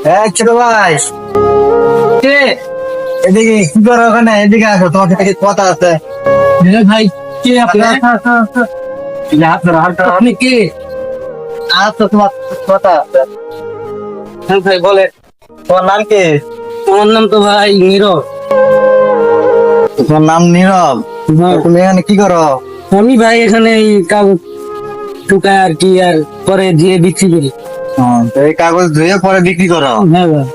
হ্যাঁ ছোট ভাই, কে এদিকে কি করো ওখানে? এদিকে আসো, তোমার সাথে কিছু কথা আছে। ভাই কে আপনি? আপনি কে? আচ্ছা, তোমার কথা আছে। হ্যাঁ ভাই বলে। তোমার নাম কি? আমার নাম তো ভাই নীরব। তোমার নাম নীরব? হ্যাঁ। তুমি এখানে কি করো? আমি ভাই এখানে এই কাগজ টুকায় আর কি আর পরে দিয়ে বিক্রি করি। তো এই কাগজ ধুয়ে পরে বিক্রি করো? হ্যাঁ ভাই।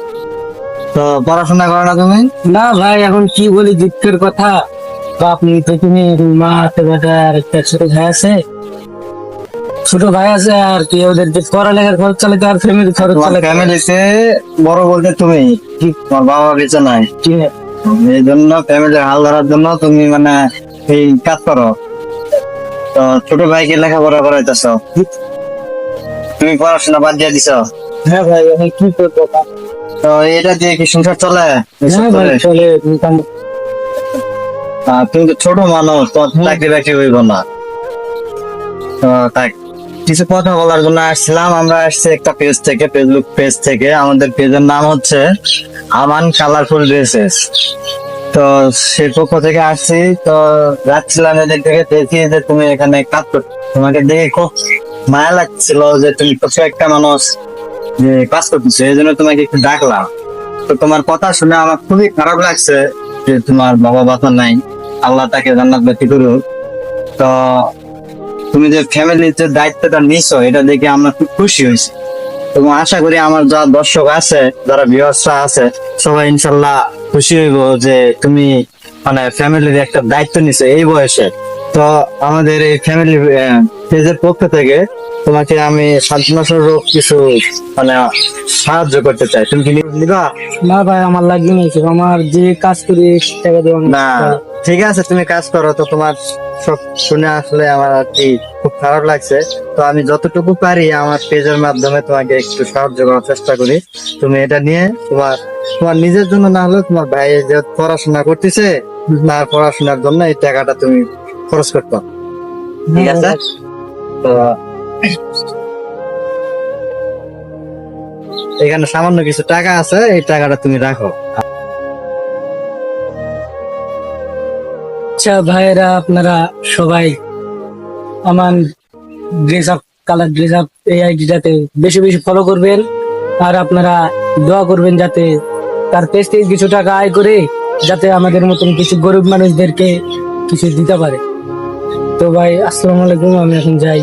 তো পড়াশোনা করো না তুমি? না ভাই এখন কি বলি দুঃখের কথা, বাপ নেই তো, তুমি মা আছে, বেটা আর একটা ছোট ভাই আছে আর কি, ওদের যে পড়ালেখার খরচ চালাতে আর ফ্যামিলি খরচ তোমার চালাতে ফ্যামিলিতে বড় বলতে তুমি, তোমার বাবা বেঁচে নাই, কি এই জন্য ফ্যামিলির হাল ধরার জন্য তুমি মানে এই কাজ করো। তো ছোট ভাইকে লেখাপড়া করাইতেছ, তুমি পড়াশোনা বাদ দিয়ে দিছ। হ্যাঁ ভাই এখন কি করবো? তো এটা দিয়ে কি সংসার চলে? হ্যাঁ ভাই চলে মোটামুটি। তুমি তো ছোট মানুষ, তোমার চাকরি বাকরি হইব না। তো তাই কিছু কথা বলার জন্য আসছিলাম। আমরা আসছি একটা পেজ থেকে, ফেসবুক পেজ থেকে। আমাদের পেজের নাম হচ্ছে আমান কালারফুল ড্রেসেস। তো সে পক্ষ থেকে আসছি। তো যাচ্ছিলাম এদের থেকে, দেখি যে তুমি এখানে কাজ করছো। তোমাকে দেখে খুব মায়া লাগছিল যে তুমি ছোট একটা মানুষ যে কাজ করতেছো, এই জন্য তোমাকে একটু ডাকলাম। তো তোমার কথা শুনে আমার খুবই খারাপ লাগছে যে তোমার বাবা বাবা নাই, আল্লাহ তাকে জান্নাত বাতি করুক। তো তুমি যে ফ্যামিলির যে দায়িত্বটা নিছো, এটা দেখে আমরা খুব খুশি হয়েছি। এবং আশা করি আমার যা দর্শক আছে, যারা ভিউয়ার্সরা আছে, সবাই ইনশাল্লাহ খুশি হইব যে তুমি মানে ফ্যামিলির একটা দায়িত্ব নিছো এই বয়সে। তো আমাদের এই ফ্যামিলি পেজের পক্ষ থেকে তোমাকে আমি সান্ত্বনা স্বরূপ কিছু মানে সাহায্য করতে চাই। তুমি কি নিবা? না ভাই আমার লাগবে না, আমার যে কাজ করি টাকা দেওয়া না, ঠিক আছে, তুমি কাজ করো। তো তোমার সব শুনে আসলে আমার আর কি খুব খারাপ লাগছে। তো আমি যতটুকু পারি আমার পেজের মাধ্যমে তোমাকে একটু সাহায্য করার চেষ্টা করি। তুমি এটা নিয়ে তোমার তোমার নিজের জন্য না হলেও তোমার ভাই যে পড়াশোনা করতেছে, তার পড়াশোনার জন্য এই টাকাটা তুমি খরচ করতে, ঠিক আছে? তো এখানে সামান্য কিছু টাকা আছে, এই টাকাটা তুমি রাখো। আচ্ছা ভাইয়েরা, আপনারা সবাই আমার dress up colour dress up এই আইডিটাতে বেশি বেশি ফলো করবেন, আর আপনারা দোয়া করবেন যাতে তার পেজ থেকে কিছু টাকা আয় করে যাতে আমাদের মতন কিছু গরিব মানুষদেরকে কিছু দিতে পারে। তো ভাই আসসালামু আলাইকুম, আমি এখন যাই।